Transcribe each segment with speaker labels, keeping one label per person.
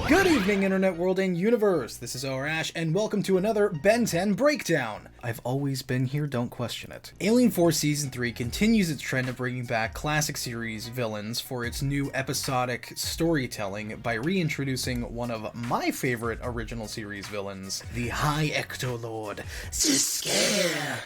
Speaker 1: Good evening, internet world and universe. This is O.R.ASh, and welcome to another Ben 10 breakdown. I've always been here, don't question it. Alien Force Season 3 continues its trend of bringing back classic series villains for its new episodic storytelling by reintroducing one of my favorite original series villains, the High Ecto Lord, zs'skayr.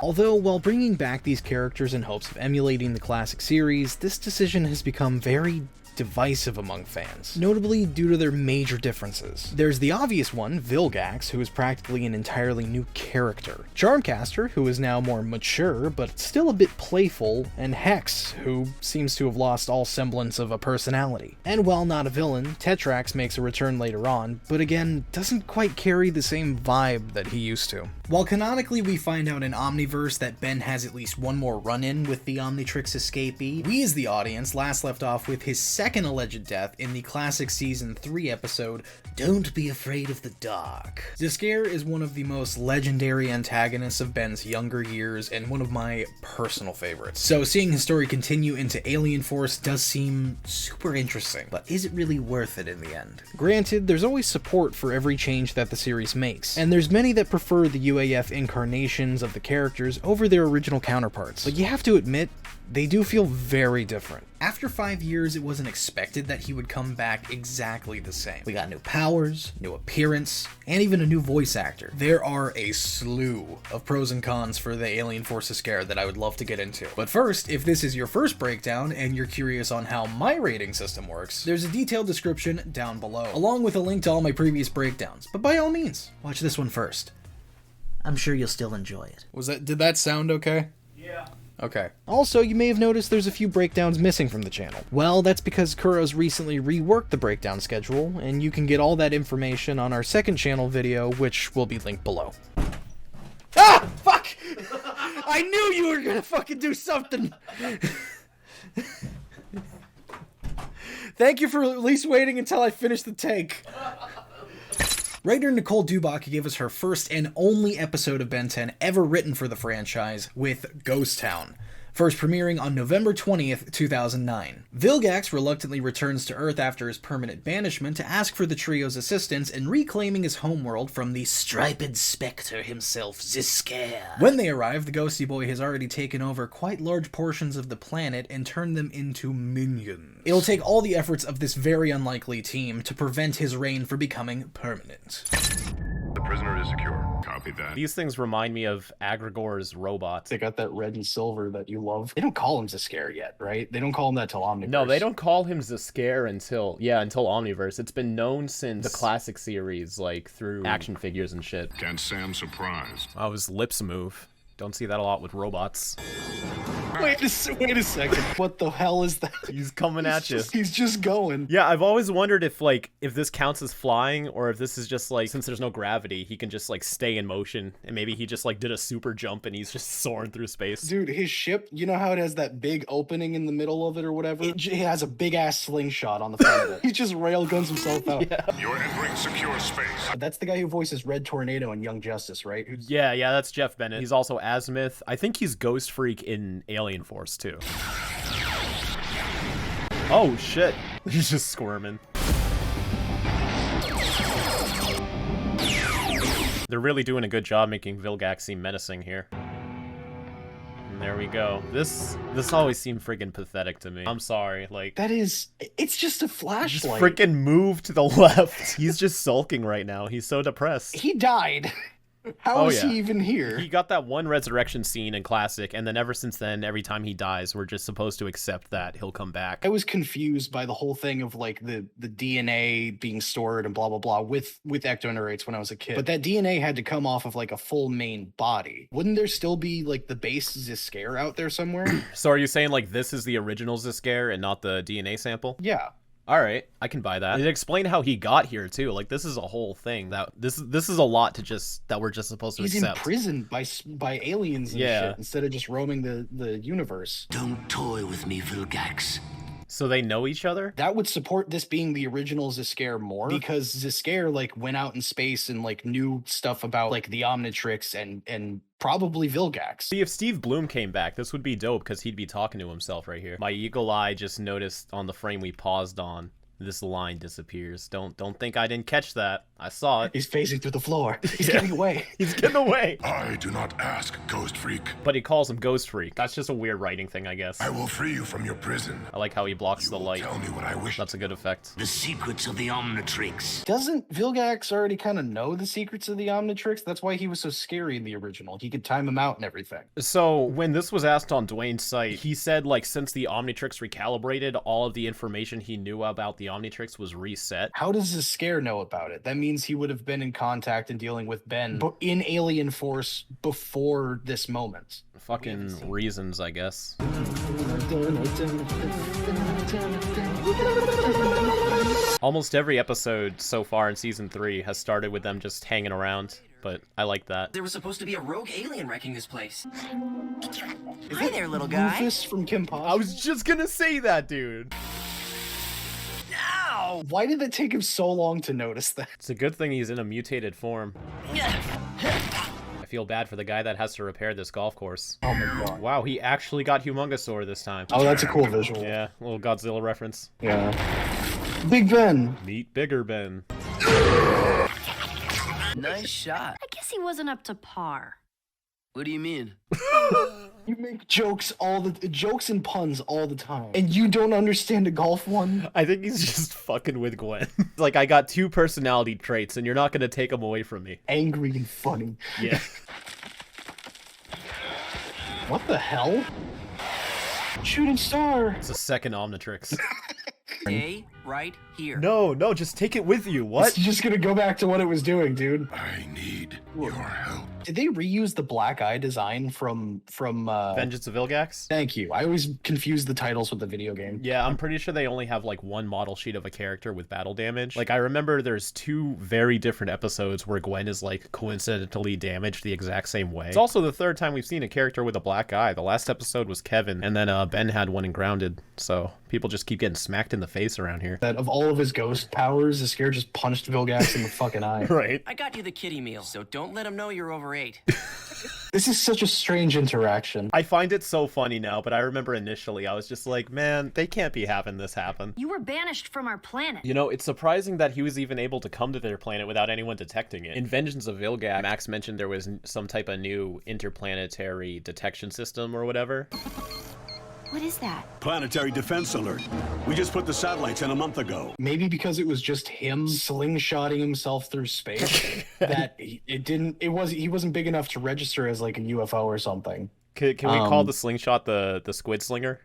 Speaker 1: Although, while bringing back these characters in hopes of emulating the classic series, this decision has become very divisive among fans, notably due to their major differences. There's the obvious one, Vilgax, who is practically an entirely new character, Charmcaster, who is now more mature but still a bit playful, and Hex, who seems to have lost all semblance of a personality. And while not a villain, Tetrax makes a return later on, but again, doesn't quite carry the same vibe that he used to. While canonically we find out in Omniverse that Ben has at least one more run-in with the Omnitrix escapee, we as the audience last left off with his second alleged death in the classic Season 3 episode, Don't Be Afraid of the Dark. zs'skayr is one of the most legendary antagonists of Ben's younger years and one of my personal favorites. So seeing his story continue into Alien Force does seem super interesting, but is it really worth it in the end? Granted, there's always support for every change that the series makes, and there's many that prefer the UAF incarnations of the characters over their original counterparts, but you have to admit, they do feel very different. After 5 years, it wasn't expected that he would come back exactly the same. We got new powers, new appearance, and even a new voice actor. There are a slew of pros and cons for the Alien Force zs'skayr that I would love to get into. But first, if this is your first breakdown and you're curious on how my rating system works, there's a detailed description down below, along with a link to all my previous breakdowns. But by all means, watch this one first. I'm sure you'll still enjoy it. Did that sound okay?
Speaker 2: Yeah.
Speaker 1: Okay. Also, you may have noticed there's a few breakdowns missing from the channel. Well, that's because Kuro's recently reworked the breakdown schedule, and you can get all that information on our second channel video, which will be linked below. Ah! Fuck! I knew you were gonna fucking do something! Thank you for at least waiting until I finished the take. Writer Nicole Dubach gave us her first and only episode of Ben 10 ever written for the franchise with Ghost Town, first premiering on November 20th, 2009. Vilgax reluctantly returns to Earth after his permanent banishment to ask for the trio's assistance in reclaiming his homeworld from the striped spectre himself, zs'skayr. When they arrive, the ghosty boy has already taken over quite large portions of the planet and turned them into minions. It'll take all the efforts of this very unlikely team to prevent his reign from becoming permanent.
Speaker 3: The prisoner is secure. Copy that.
Speaker 2: These things remind me of Agrigor's robots.
Speaker 4: They got that red and silver that you love. They don't call him zs'skayr yet, right? They don't call him that till Omniverse.
Speaker 2: No, they don't call him zs'skayr until Omniverse. It's been known since the classic series, like through action figures and shit.
Speaker 3: Can't say I'm surprised.
Speaker 2: Oh, his lips move. Don't see that a lot with robots.
Speaker 4: Wait a second. What the hell is that?
Speaker 2: He's coming at you.
Speaker 4: He's just going.
Speaker 2: Yeah, I've always wondered if this counts as flying, or if this is just like, since there's no gravity, he can just like stay in motion, and maybe he just like did a super jump and he's just soaring through space.
Speaker 4: Dude, his ship, you know how it has that big opening in the middle of it or whatever? It has a big ass slingshot on the front of it. He just railguns himself out.
Speaker 2: Yeah.
Speaker 3: You're entering secure space.
Speaker 4: That's the guy who voices Red Tornado in Young Justice, right?
Speaker 2: Yeah, that's Jeff Bennett. He's also Azimuth. I think he's Ghost Freak in Alien Force too. Oh shit. He's just squirming. They're really doing a good job making Vilgax seem menacing here. And there we go. This always seemed friggin' pathetic to me. I'm sorry, like...
Speaker 4: It's just a flashlight.
Speaker 2: Just frickin' move to the left. He's just sulking right now. He's so depressed.
Speaker 4: He died. How is he even here?
Speaker 2: He got that one resurrection scene in Classic, and then ever since then, every time he dies, we're just supposed to accept that he'll come back.
Speaker 4: I was confused by the whole thing of like the DNA being stored and blah blah blah with ectonerates when I was a kid. But that DNA had to come off of like a full main body. Wouldn't there still be like the base zs'skayr out there somewhere?
Speaker 2: So are you saying like this is the original zs'skayr and not the DNA sample?
Speaker 4: Yeah.
Speaker 2: All right, I can buy that. And explain how he got here too. Like this is a whole thing that this is a lot that we're just supposed to accept.
Speaker 4: He's imprisoned by aliens and shit instead of just roaming the universe.
Speaker 5: Don't toy with me, Vilgax.
Speaker 2: So they know each other?
Speaker 4: That would support this being the original zs'skayr more, because zs'skayr like went out in space and like knew stuff about like the Omnitrix and probably Vilgax.
Speaker 2: See, if Steve Bloom came back, this would be dope because he'd be talking to himself right here. My eagle eye just noticed on the frame we paused on this line disappears. Don't think I didn't catch that. I saw it.
Speaker 4: He's phasing through the floor. He's getting away.
Speaker 2: He's getting away.
Speaker 3: I do not ask, Ghost Freak.
Speaker 2: But he calls him Ghost Freak. That's just a weird writing thing, I guess.
Speaker 3: I will free you from your prison.
Speaker 2: I like how he blocks the
Speaker 3: You will
Speaker 2: light.
Speaker 3: tell me what I wish.
Speaker 2: That's a good effect.
Speaker 5: The secrets of the Omnitrix.
Speaker 4: Doesn't Vilgax already kind of know the secrets of the Omnitrix? That's why he was so scary in the original. He could time him out and everything.
Speaker 2: So when this was asked on Dwayne's site, he said like since the Omnitrix recalibrated, all of the information he knew about the Omnitrix was reset.
Speaker 4: How does zs'skayr know about it? That means he would have been in contact and dealing with Ben in Alien Force before this moment.
Speaker 2: Fucking reasons, I guess. Almost every episode so far in season 3 has started with them just hanging around, but I like that.
Speaker 6: There was supposed to be a rogue alien wrecking this place. Hi there, little guy.
Speaker 4: Rufus from Kim Possible?
Speaker 2: I was just gonna say that, dude.
Speaker 6: Ow!
Speaker 4: Why did it take him so long to notice that?
Speaker 2: It's a good thing he's in a mutated form. I feel bad for the guy that has to repair this golf course.
Speaker 4: Oh my god.
Speaker 2: Wow, he actually got Humongosaur this time.
Speaker 4: Oh, that's a cool visual.
Speaker 2: Yeah, little Godzilla reference.
Speaker 4: Yeah. Big Ben.
Speaker 2: Meet Bigger Ben.
Speaker 6: Nice shot.
Speaker 7: I guess he wasn't up to par.
Speaker 6: What do you mean?
Speaker 4: You make jokes and puns all the time, and you don't understand a golf one?
Speaker 2: I think he's just fucking with Gwen. Like, I got 2 personality traits, and you're not gonna take them away from me.
Speaker 4: Angry and funny.
Speaker 2: Yeah.
Speaker 4: What the hell? Shooting star.
Speaker 2: It's a second Omnitrix.
Speaker 6: Stay right here.
Speaker 2: No, just take it with you. What?
Speaker 4: It's just gonna go back to what it was doing, dude.
Speaker 3: I need your help.
Speaker 4: Did they reuse the black eye design from
Speaker 2: Vengeance of Vilgax?
Speaker 4: Thank you. I always confuse the titles with the video game.
Speaker 2: Yeah, I'm pretty sure they only have like one model sheet of a character with battle damage. Like, I remember there's 2 very different episodes where Gwen is like coincidentally damaged the exact same way. It's also the 3rd time we've seen a character with a black eye. The last episode was Kevin, and then Ben had one in Grounded. So people just keep getting smacked in the face around here.
Speaker 4: That of all of his ghost powers, zs'skayr just punched Vilgax in the fucking eye.
Speaker 2: Right.
Speaker 6: I got you the kitty meal, so don't let him know you're over 8.
Speaker 4: This is such a strange interaction.
Speaker 2: I find it so funny now, but I remember initially I was just like, man, they can't be having this happen.
Speaker 7: You were banished from our planet.
Speaker 2: You know, it's surprising that he was even able to come to their planet without anyone detecting it. In Vengeance of Vilgax, Max mentioned there was some type of new interplanetary detection system or whatever.
Speaker 7: What is that?
Speaker 8: Planetary defense alert. We just put the satellites in a month ago.
Speaker 4: Maybe because it was just him slingshotting himself through space that he wasn't big enough to register as like a UFO or something.
Speaker 2: Can we call the slingshot the squid slinger?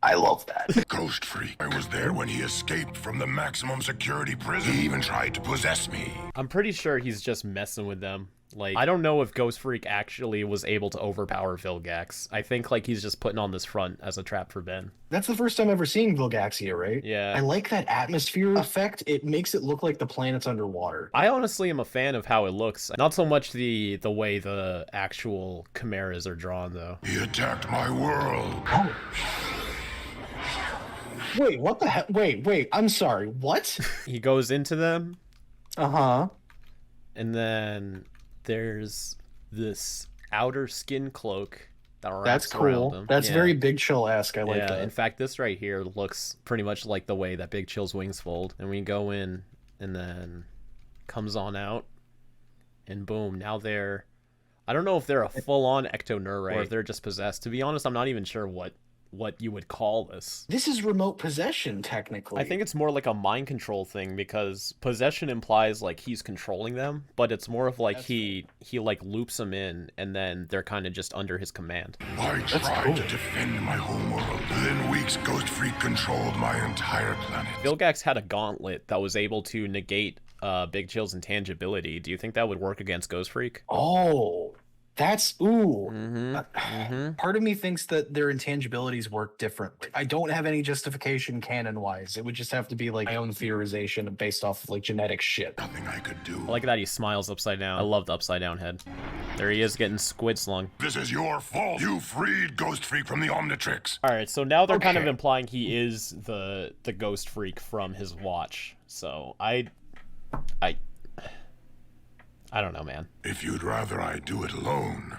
Speaker 4: I love that.
Speaker 3: Ghost Freak. I was there when he escaped from the maximum security prison. He even tried to possess me.
Speaker 2: I'm pretty sure he's just messing with them. Like, I don't know if Ghost Freak actually was able to overpower Vilgax. I think, like, he's just putting on this front as a trap for Ben.
Speaker 4: That's the first time ever seeing Vilgax here, right?
Speaker 2: Yeah.
Speaker 4: I like that atmosphere effect. It makes it look like the planet's underwater.
Speaker 2: I honestly am a fan of how it looks. Not so much the way the actual chimeras are drawn, though.
Speaker 3: He attacked my world.
Speaker 4: Oh. Wait, what the heck? Wait, I'm sorry. What?
Speaker 2: He goes into them.
Speaker 4: Uh-huh.
Speaker 2: And then there's this outer skin cloak that wraps
Speaker 4: That's
Speaker 2: around
Speaker 4: cool.
Speaker 2: him.
Speaker 4: That's
Speaker 2: Yeah.
Speaker 4: very Big Chill-esque. I like
Speaker 2: Yeah,
Speaker 4: that.
Speaker 2: in fact, this right here looks pretty much like the way that Big Chill's wings fold. And we go in, and then comes on out, and boom, now they're... I don't know if they're a full-on ectoneurite or if they're just possessed. To be honest, I'm not even sure what you would call this.
Speaker 4: This is remote possession, technically.
Speaker 2: I think it's more like a mind control thing, because possession implies like he's controlling them, but it's more of like he like loops them in, and then they're kind of just under his command.
Speaker 3: I tried to defend my homeworld. Within weeks, Ghost Freak controlled my entire planet.
Speaker 2: Vilgax had a gauntlet that was able to negate Big Chill's intangibility. Do you think that would work against Ghost Freak?
Speaker 4: Oh, that's ooh.
Speaker 2: Mm-hmm.
Speaker 4: Part of me thinks that their intangibilities work differently. I don't have any justification canon-wise. It would just have to be like my own theorization based off of like genetic shit.
Speaker 3: Nothing I could do.
Speaker 2: I like that he smiles upside down. I love the upside down head. There he is getting squid slung.
Speaker 3: This is your fault. You freed Ghost Freak from the Omnitrix.
Speaker 2: All right, so now they're kind of
Speaker 4: Okay.
Speaker 2: implying he is the Ghost Freak from his watch. So I don't know, man.
Speaker 3: If you'd rather I do it alone,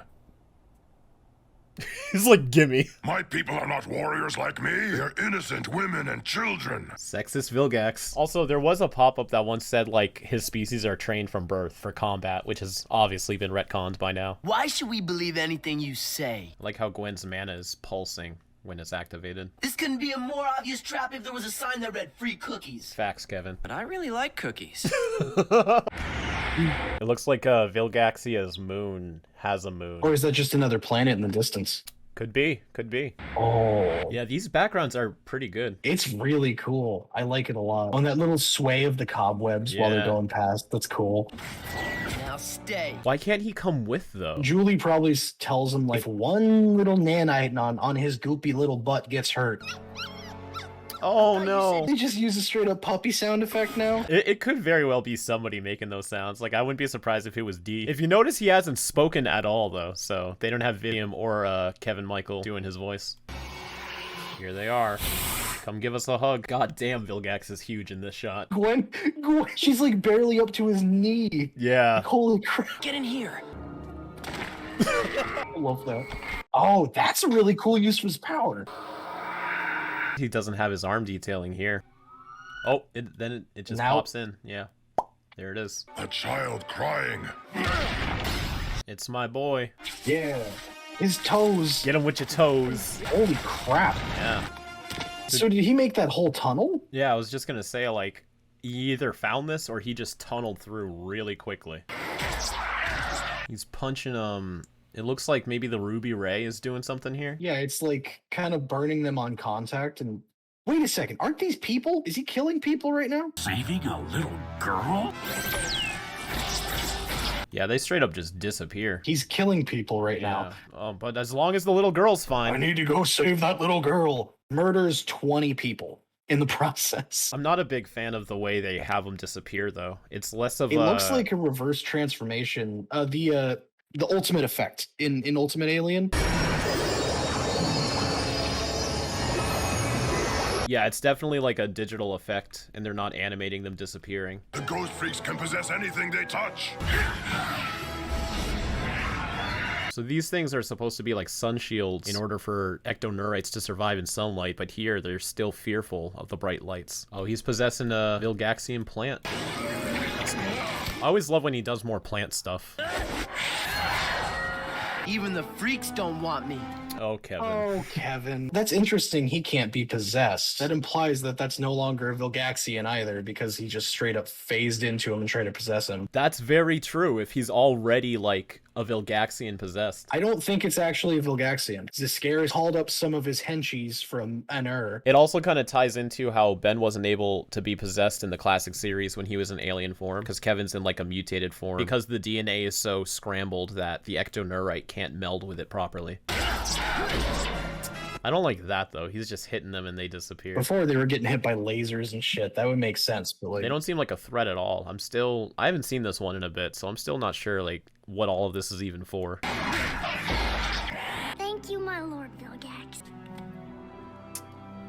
Speaker 2: He's like, gimme.
Speaker 3: My people are not warriors like me. They're innocent women and children.
Speaker 2: Sexist Vilgax. Also, there was a pop-up that once said, like, his species are trained from birth for combat, which has obviously been retconned by now.
Speaker 5: Why should we believe anything you say?
Speaker 2: I like how Gwen's mana is pulsing when it's activated.
Speaker 5: This couldn't be a more obvious trap if there was a sign that read free cookies.
Speaker 2: Facts, Kevin.
Speaker 6: But I really like cookies.
Speaker 2: It looks like Vilgaxia's moon has a moon.
Speaker 4: Or is that just another planet in the distance?
Speaker 2: Could be, could be.
Speaker 4: Oh.
Speaker 2: Yeah, these backgrounds are pretty good.
Speaker 4: It's really cool. I like it a lot. On that little sway of the cobwebs while they're
Speaker 2: Yeah.
Speaker 4: going past. That's cool.
Speaker 5: Now stay.
Speaker 2: Why can't he come with, though?
Speaker 4: Julie probably tells him, like, if one little nanite on his goopy little butt gets hurt.
Speaker 2: Oh, no.
Speaker 4: They just use a straight up puppy sound effect now.
Speaker 2: It could very well be somebody making those sounds. Like, I wouldn't be surprised if it was D. If you notice, he hasn't spoken at all, though, so they don't have Vidium or Kevin Michael doing his voice. Here they are. Come give us a hug. God damn, Vilgax is huge in this shot.
Speaker 4: Gwen, she's like barely up to his knee.
Speaker 2: Yeah.
Speaker 4: Holy crap.
Speaker 6: Get in here.
Speaker 4: I love that. Oh, that's a really cool use for his power.
Speaker 2: He doesn't have his arm detailing here. Oh, then it just
Speaker 4: Now-
Speaker 2: pops in. Yeah. There it is.
Speaker 3: A child crying.
Speaker 2: It's my boy.
Speaker 4: Yeah. His toes.
Speaker 2: Get him with your toes.
Speaker 4: Holy crap.
Speaker 2: Yeah.
Speaker 4: So did he make that whole tunnel?
Speaker 2: Yeah, I was just gonna say, like, he either found this or he just tunneled through really quickly. He's punching, it looks like maybe the Ruby Ray is doing something here.
Speaker 4: Yeah, it's like kind of burning them on contact and... Wait a second, aren't these people? Is he killing people right now?
Speaker 8: Saving a little girl?
Speaker 2: Yeah, they straight up just disappear.
Speaker 4: He's killing people right now.
Speaker 2: Oh, but as long as the little girl's fine.
Speaker 4: I need to go save that little girl. Murders 20 people in the process.
Speaker 2: I'm not a big fan of the way they have them disappear, though. It's less of
Speaker 4: It looks like a reverse transformation. The ultimate effect in Ultimate Alien.
Speaker 2: Yeah, it's definitely like a digital effect, and they're not animating them disappearing.
Speaker 3: The ghost freaks can possess anything they touch.
Speaker 2: So these things are supposed to be like sun shields in order for ectoneurites to survive in sunlight, but here they're still fearful of the bright lights. Oh, he's possessing a Vilgaxian plant. I always love when he does more plant stuff.
Speaker 5: Even the freaks don't want me.
Speaker 2: Oh, Kevin.
Speaker 4: Oh, Kevin. That's interesting. He can't be possessed. That implies that that's no longer a Vilgaxian either, because he just straight up phased into him and tried to possess him.
Speaker 2: That's very true if he's already like a Vilgaxian possessed.
Speaker 4: I don't think it's actually a Vilgaxian. zs'skayr called up some of his henchies from an
Speaker 2: It also kind of ties into how Ben wasn't able to be possessed in the classic series when he was in alien form, because Kevin's in like a mutated form, because the DNA is so scrambled that the ectoneurite can't meld with it properly. I don't like that, though. He's just hitting them and they disappear.
Speaker 4: Before they were getting hit by lasers and shit. That would make sense, but like...
Speaker 2: They don't seem like a threat at all. I haven't seen this one in a bit, so I'm still not sure, like, what all of this is even for.
Speaker 7: Thank you, my Lord Vilgax.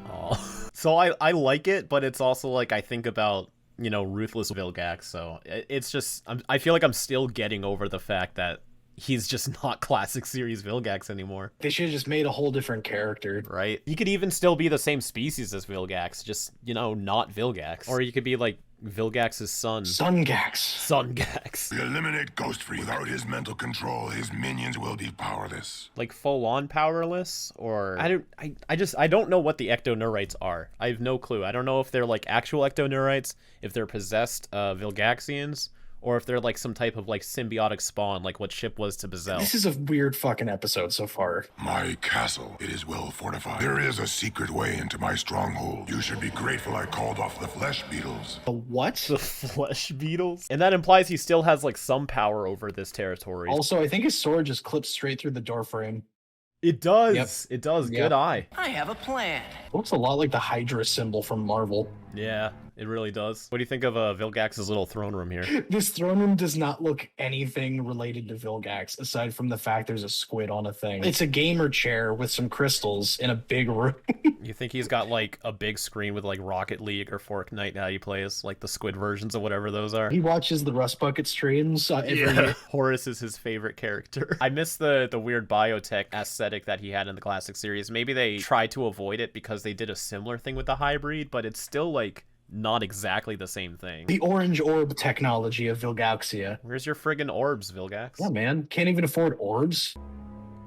Speaker 2: Oh. So I like it, but it's also like I think about, you know, ruthless Vilgax, so it's just... I feel like I'm still getting over the fact that he's just not classic series Vilgax anymore.
Speaker 4: They should have just made a whole different character.
Speaker 2: Right? He could even still be the same species as Vilgax, just, you know, not Vilgax. Or he could be like Vilgax's son.
Speaker 4: Sungax.
Speaker 2: Sungax.
Speaker 3: We eliminate Ghost Freak. Without his mental control, his minions will be powerless.
Speaker 2: Like full-on powerless? Or I don't know what the ectoneurites are. I have no clue. I don't know if they're like actual ectoneurites, if they're possessed Vilgaxians, or if they're like some type of like symbiotic spawn, like what Ship was to Bezel.
Speaker 4: This is a weird fucking episode so far.
Speaker 3: My castle, it is well fortified. There is a secret way into my stronghold. You should be grateful I called off the flesh beetles.
Speaker 4: The what?
Speaker 2: The flesh beetles? And that implies he still has like some power over this territory.
Speaker 4: Also, I think his sword just clips straight through the door frame.
Speaker 2: It does.
Speaker 4: Yep.
Speaker 2: It does.
Speaker 4: Yep.
Speaker 2: Good eye.
Speaker 6: I have a plan.
Speaker 4: Looks a lot like the Hydra symbol from Marvel.
Speaker 2: Yeah, it really does. What do you think of Vilgax's little throne room here?
Speaker 4: This throne room does not look anything related to Vilgax, aside from the fact there's a squid on a thing. It's a gamer chair with some crystals in a big room.
Speaker 2: You think he's got like a big screen with like Rocket League or Fortnite that he plays, like the squid versions of whatever those are?
Speaker 4: He watches the Rust Bucket streams every year.
Speaker 2: Horus is his favorite character. I miss the weird biotech aesthetic that he had in the classic series. Maybe they tried to avoid it because they did a similar thing with the hybrid, but it's still like not exactly the same thing.
Speaker 4: The orange orb technology of Vilgaxia.
Speaker 2: Where's your friggin' orbs, Vilgax?
Speaker 4: Yeah, man. Can't even afford orbs.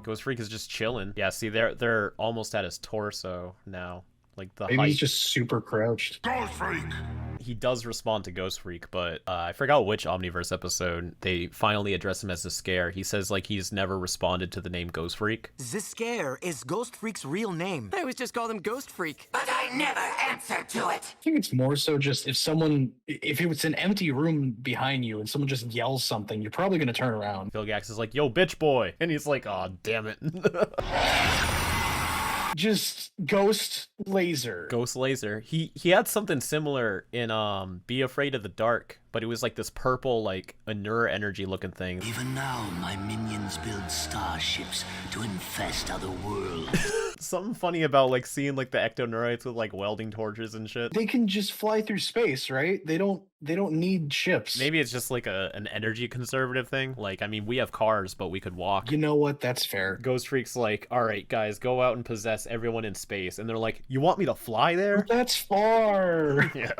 Speaker 2: Ghost Freak is just chilling. Yeah, see, they're almost at his torso now. Like the
Speaker 4: Maybe
Speaker 2: height.
Speaker 4: he's just super crouched.
Speaker 3: Ghost Freak!
Speaker 2: He does respond to Ghost Freak, but I forgot which Omniverse episode they finally address him as zs'skayr. He says like he's never responded to the name Ghost Freak.
Speaker 9: zs'skayr is Ghost Freak's real name. I always just called him Ghost Freak.
Speaker 6: But I never answered to it.
Speaker 4: I think it's more so just if it's an empty room behind you and someone just yells something, you're probably going to turn around.
Speaker 2: Vilgax is like, yo, bitch boy. And he's like, oh, damn it.
Speaker 4: Just ghost laser.
Speaker 2: Ghost laser. He had something similar in Be Afraid of the Dark, but it was like this purple, like Anura energy looking thing.
Speaker 5: Even now, my minions build starships to infest other worlds.
Speaker 2: Something funny about like seeing like the ectonurites with like welding torches and shit.
Speaker 4: They can just fly through space, right? They don't need ships.
Speaker 2: Maybe it's just like an energy conservative thing. Like, I mean, we have cars, but we could walk.
Speaker 4: You know what? That's fair.
Speaker 2: Ghost Freak's like, all right, guys, go out and possess everyone in space. And they're like, you want me to fly there?
Speaker 4: That's far.
Speaker 2: Yeah.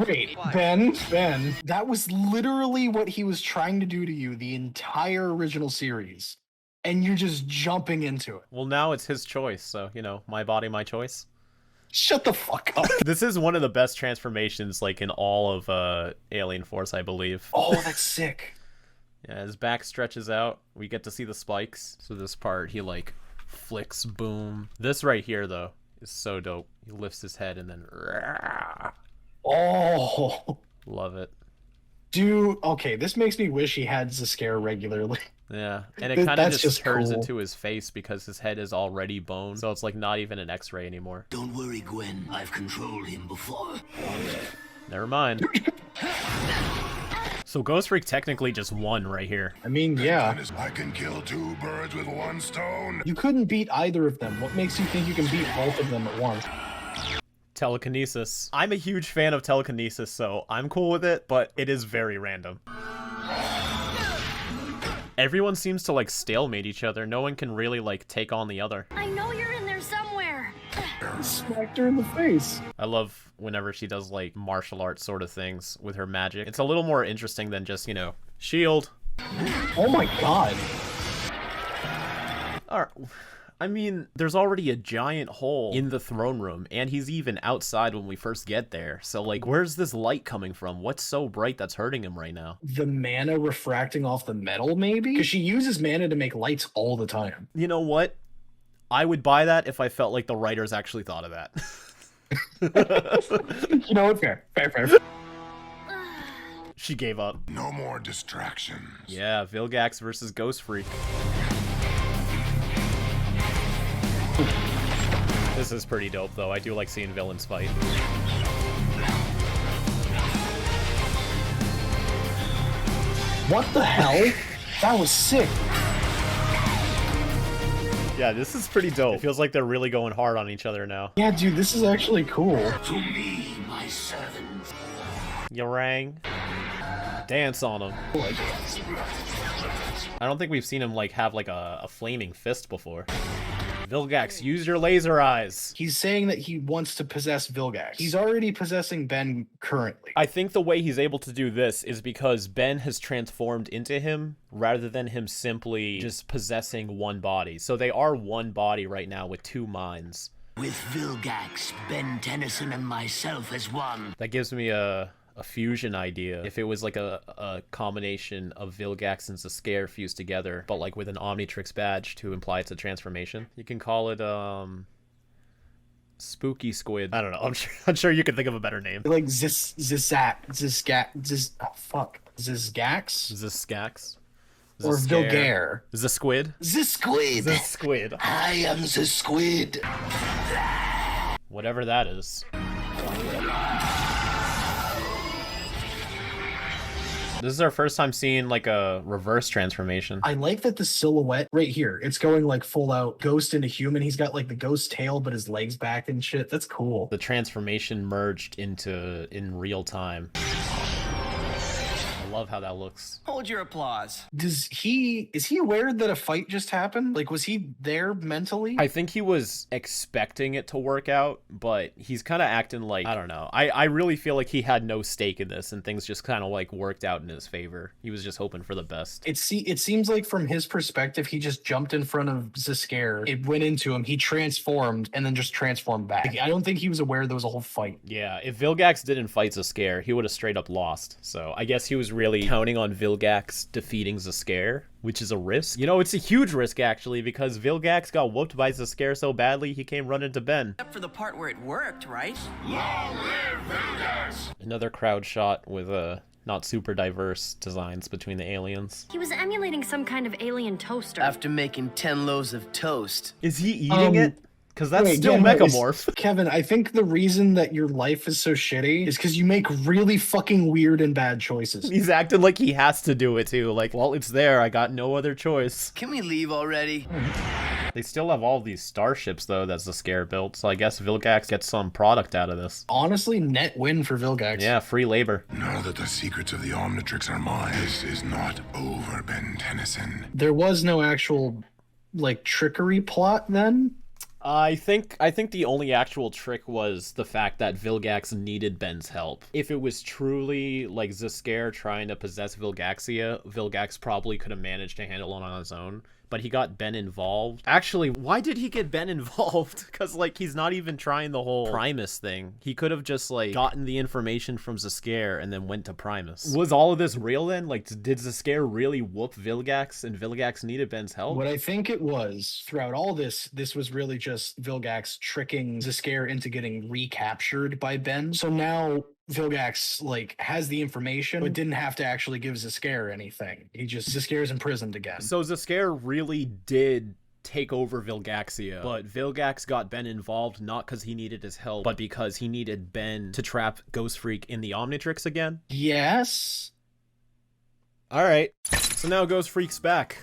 Speaker 4: Wait, Ben, that was literally what he was trying to do to you the entire original series. And you're just jumping into it.
Speaker 2: Well, now it's his choice. So, you know, my body, my choice.
Speaker 4: Shut the fuck up.
Speaker 2: This is one of the best transformations, like, in all of Alien Force, I believe.
Speaker 4: Oh, that's sick.
Speaker 2: Yeah, his back stretches out. We get to see the spikes. So this part, he, like, flicks, boom. This right here, though, is so dope. He lifts his head and then...
Speaker 4: Oh.
Speaker 2: Love it.
Speaker 4: Dude, okay, this makes me wish he had zs'skayr regularly.
Speaker 2: Yeah, and it kind of just turns
Speaker 4: cool.
Speaker 2: into his face because his head is already bone, so it's like not even an X-ray anymore.
Speaker 5: Don't worry, Gwen. I've controlled him before.
Speaker 2: Never mind. So Ghost Freak technically just won right here.
Speaker 4: I mean, yeah.
Speaker 3: I can kill two birds with one stone.
Speaker 4: You couldn't beat either of them. What makes you think you can beat both of them at once?
Speaker 2: Telekinesis. I'm a huge fan of telekinesis, so I'm cool with it, but it is very random. Everyone seems to like stalemate each other. No one can really like take on the other.
Speaker 7: I know you're in there somewhere.
Speaker 4: Smacked her in the face.
Speaker 2: I love whenever she does like martial arts sort of things with her magic. It's a little more interesting than just, you know, shield.
Speaker 4: Oh my god.
Speaker 2: Alright. I mean, there's already a giant hole in the throne room, and he's even outside when we first get there. So, like, where's this light coming from? What's so bright that's hurting him right now?
Speaker 4: The mana refracting off the metal, maybe? Because she uses mana to make lights all the time.
Speaker 2: You know what? I would buy that if I felt like the writers actually thought of that.
Speaker 4: You know what? Fair.
Speaker 2: She gave up.
Speaker 3: No more distractions.
Speaker 2: Yeah, Vilgax versus Ghost Freak. This is pretty dope, though. I do like seeing villains fight.
Speaker 4: What the hell? That was sick.
Speaker 2: Yeah, this is pretty dope. It feels like they're really going hard on each other now.
Speaker 4: Yeah, dude, this is actually cool.
Speaker 5: To me, my servants.
Speaker 2: Yarang. Dance on him. I don't think we've seen him like have like a flaming fist before. Vilgax, use your laser eyes.
Speaker 4: He's saying that he wants to possess Vilgax. He's already possessing Ben currently.
Speaker 2: I think the way he's able to do this is because Ben has transformed into him rather than him simply just possessing one body. So they are one body right now with two minds.
Speaker 5: With Vilgax, Ben Tennyson and myself as one.
Speaker 2: That gives me a fusion idea. If it was like a combination of Vilgax and zs'skayr fused together, but like with an Omnitrix badge to imply it's a transformation. You can call it Spooky Squid. I don't know. I'm sure you could think of a better name.
Speaker 4: Like Zs'skax?
Speaker 2: Zs'skax.
Speaker 4: Or Vilgair.
Speaker 2: Zs'squid.
Speaker 5: Zs'squid.
Speaker 2: Zs'squid.
Speaker 5: I am the squid.
Speaker 2: Whatever that is. This is our first time seeing like a reverse transformation.
Speaker 4: I like that the silhouette right here, it's going like full out ghost into human. He's got like the ghost tail, but his legs back and shit. That's cool.
Speaker 2: The transformation merged in real time. I love how that looks.
Speaker 6: Hold your applause.
Speaker 4: Is he aware that a fight just happened? Like, was he there mentally?
Speaker 2: I think he was expecting it to work out, but he's kind of acting like, I don't know. I really feel like he had no stake in this and things just kind of like worked out in his favor. He was just hoping for the best.
Speaker 4: It seems like from his perspective, he just jumped in front of zs'skayr. It went into him. He transformed and then just transformed back. Like, I don't think he was aware there was a whole fight.
Speaker 2: Yeah, if Vilgax didn't fight zs'skayr, he would have straight up lost. So I guess he was really counting on Vilgax defeating zs'skayr, which is a risk. You know, it's a huge risk actually, because Vilgax got whooped by zs'skayr so badly he came running to Ben.
Speaker 6: Except for the part where it worked, right?
Speaker 3: Long live Vilgax!
Speaker 2: Another crowd shot with not super diverse designs between the aliens.
Speaker 7: He was emulating some kind of alien toaster.
Speaker 6: After making 10 loaves of toast.
Speaker 2: Is he eating it? Because that's
Speaker 4: Wait,
Speaker 2: still
Speaker 4: yeah, no,
Speaker 2: Mechamorph.
Speaker 4: Kevin, I think the reason that your life is so shitty is because you make really fucking weird and bad choices.
Speaker 2: He's acting like he has to do it too. Like, well, it's there. I got no other choice.
Speaker 6: Can we leave already?
Speaker 2: They still have all these starships, though, that zs'skayr built. So I guess Vilgax gets some product out of this.
Speaker 4: Honestly, net win for Vilgax.
Speaker 2: Yeah, free labor.
Speaker 3: Now that the secrets of the Omnitrix are mine, this is not over, Ben Tennyson.
Speaker 4: There was no actual, like, trickery plot then?
Speaker 2: I think the only actual trick was the fact that Vilgax needed Ben's help. If it was truly like zs'skayr trying to possess Vilgaxia, Vilgax probably could have managed to handle it on his own. But he got Ben involved. Actually, why did he get Ben involved? Because, like, he's not even trying the whole Primus thing. He could have just, like, gotten the information from zs'skayr and then went to Primus. Was all of this real then? Like, did zs'skayr really whoop Vilgax and Vilgax needed Ben's help?
Speaker 4: What I think it was, throughout all this was really just Vilgax tricking zs'skayr into getting recaptured by Ben. So now Vilgax, like, has the information, but didn't have to actually give zs'skayr anything. zs'skayr's imprisoned again.
Speaker 2: So zs'skayr really did take over Vilgaxia, but Vilgax got Ben involved not because he needed his help, but because he needed Ben to trap Ghost Freak in the Omnitrix again?
Speaker 4: Yes.
Speaker 2: Alright, so now Ghost Freak's back.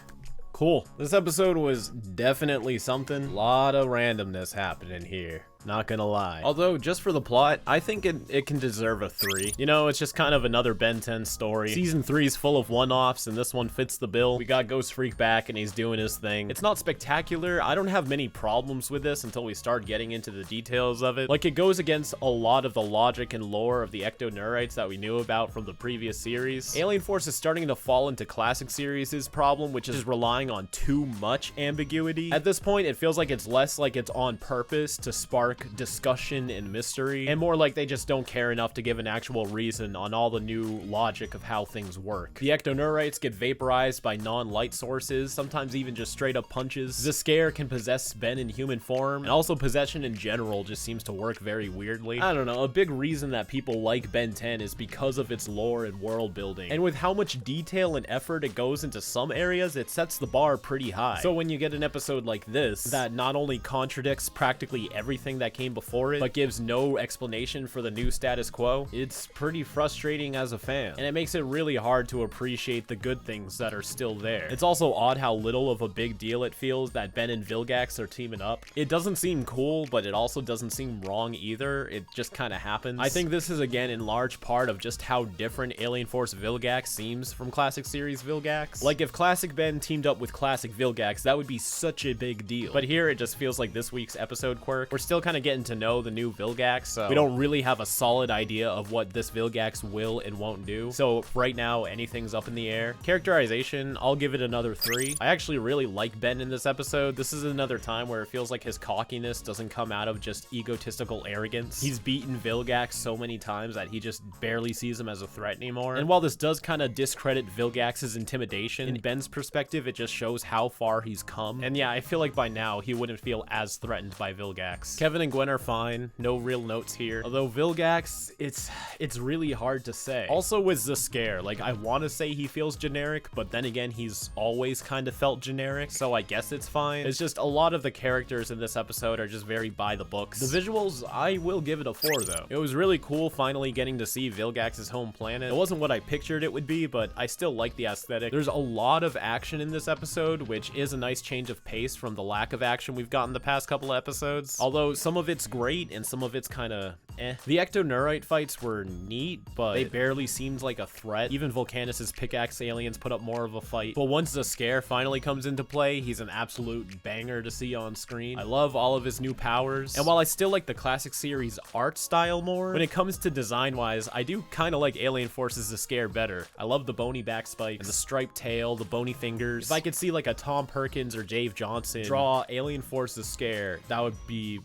Speaker 2: Cool. This episode was definitely something. A lot of randomness happening here. Not gonna lie. Although, just for the plot, I think it can deserve a 3. You know, it's just kind of another Ben 10 story. Season 3 is full of one-offs, and this one fits the bill. We got Ghost Freak back, and he's doing his thing. It's not spectacular. I don't have many problems with this until we start getting into the details of it. Like, it goes against a lot of the logic and lore of the ectoneurites that we knew about from the previous series. Alien Force is starting to fall into classic series' problem, which is relying on too much ambiguity. At this point, it feels like it's less like it's on purpose to spark discussion and mystery, and more like they just don't care enough to give an actual reason on all the new logic of how things work. The ectoneurites get vaporized by non-light sources, sometimes even just straight up punches. zs'skayr can possess Ben in human form, and also possession in general just seems to work very weirdly. I don't know, a big reason that people like Ben 10 is because of its lore and world building, and with how much detail and effort it goes into some areas, it sets the bar pretty high. So when you get an episode like this that not only contradicts practically everything that came before it, but gives no explanation for the new status quo, it's pretty frustrating as a fan, and it makes it really hard to appreciate the good things that are still there. It's also odd how little of a big deal it feels that Ben and Vilgax are teaming up. It doesn't seem cool, but it also doesn't seem wrong either. It just kind of happens. I think this is again in large part of just how different Alien Force Vilgax seems from classic series Vilgax. Like, if classic Ben teamed up with classic Vilgax, that would be such a big deal. But here it just feels like this week's episode quirk. We're still kind of getting to know the new Vilgax, so we don't really have a solid idea of what this Vilgax will and won't do. So right now, anything's up in the air. Characterization, I'll give it another 3. I actually really like Ben in this episode. This is another time where it feels like his cockiness doesn't come out of just egotistical arrogance. He's beaten Vilgax so many times that he just barely sees him as a threat anymore. And while this does kind of discredit Vilgax's intimidation, in Ben's perspective, it just shows how far he's come. And yeah, I feel like by now, he wouldn't feel as threatened by Vilgax. Kevin, and Gwen are fine. No real notes here. Although Vilgax, it's really hard to say. Also with zs'skayr, like I want to say he feels generic, but then again, he's always kind of felt generic, so I guess it's fine. It's just a lot of the characters in this episode are just very by the books. The visuals, I will give it a 4 though. It was really cool finally getting to see Vilgax's home planet. It wasn't what I pictured it would be, but I still like the aesthetic. There's a lot of action in this episode, which is a nice change of pace from the lack of action we've gotten the past couple of episodes. Although some of it's great and some of it's kind of eh. The ectoneurite fights were neat, but they barely seemed like a threat. Even Volcanus's pickaxe aliens put up more of a fight. But once zs'skayr finally comes into play, he's an absolute banger to see on screen. I love all of his new powers. And while I still like the classic series art style more, when it comes to design wise, I do kind of like Alien Force's zs'skayr better. I love the bony back spikes and the striped tail, the bony fingers. If I could see like a Tom Perkins or Dave Johnson draw Alien Force zs'skayr, that would be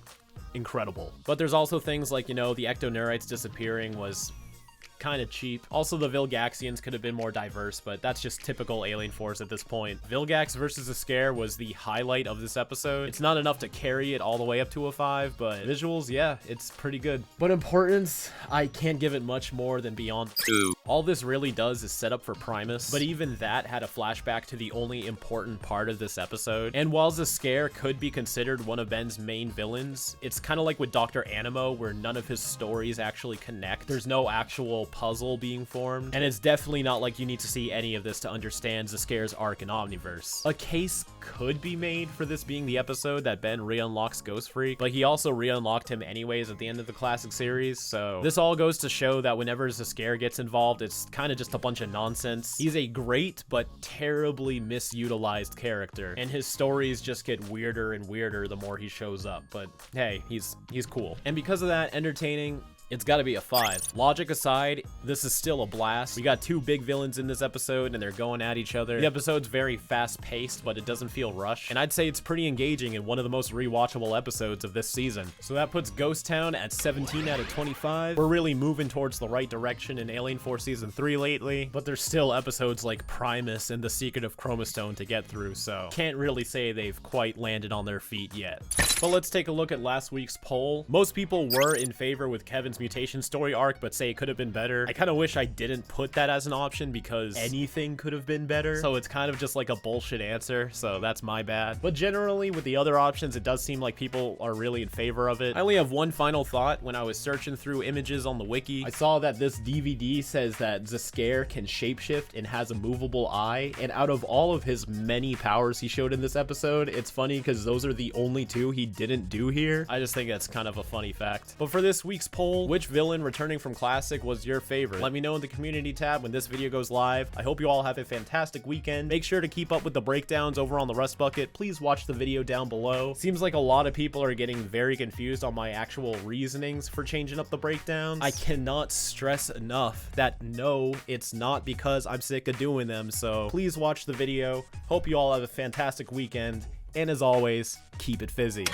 Speaker 2: incredible. But there's also things like, you know, the ectoneurites disappearing was kind of cheap. Also, the Vilgaxians could have been more diverse, but that's just typical Alien Force at this point. Vilgax versus zs'skayr was the highlight of this episode. It's not enough to carry it all the way up to a 5, but visuals, yeah, it's pretty good. But importance, I can't give it much more than beyond 2. All this really does is set up for Primus, but even that had a flashback to the only important part of this episode. And while zs'skayr could be considered one of Ben's main villains, it's kind of like with Dr. Animo, where none of his stories actually connect. There's no actual puzzle being formed, and it's definitely not like you need to see any of this to understand zs'skayr's arc in Omniverse. A case could be made for this being the episode that Ben re-unlocks Ghost Freak, but he also re-unlocked him anyways at the end of the classic series, so this all goes to show that whenever zs'skayr gets involved, it's kind of just a bunch of nonsense. He's a great but terribly misutilized character, and his stories just get weirder and weirder the more he shows up, but hey, he's cool. And because of that, entertaining, it's gotta be a 5. Logic aside, this is still a blast. We got 2 big villains in this episode and they're going at each other. The episode's very fast paced, but it doesn't feel rushed. And I'd say it's pretty engaging and one of the most rewatchable episodes of this season. So that puts Ghost Town at 17 out of 25. We're really moving towards the right direction in Alien Force Season 3 lately, but there's still episodes like Primus and The Secret of Chromastone to get through, so can't really say they've quite landed on their feet yet. But let's take a look at last week's poll. Most people were in favor with Kevin's mutation story arc, but say it could have been better. I kind of wish I didn't put that as an option because anything could have been better. So it's kind of just like a bullshit answer, so that's my bad. But generally with the other options, it does seem like people are really in favor of it. I only have one final thought. When I was searching through images on the wiki, I saw that this DVD says that zs'skayr can shapeshift and has a movable eye, and out of all of his many powers he showed in this episode, it's funny because those are the only 2 he didn't do here. I just think that's kind of a funny fact. But for this week's poll, which villain returning from Classic was your favorite? Let me know in the community tab when this video goes live. I hope you all have a fantastic weekend. Make sure to keep up with the breakdowns over on the Rust Bucket. Please watch the video down below. Seems like a lot of people are getting very confused on my actual reasonings for changing up the breakdowns. I cannot stress enough that no, it's not because I'm sick of doing them, so please watch the video. Hope you all have a fantastic weekend, and as always, keep it fizzy.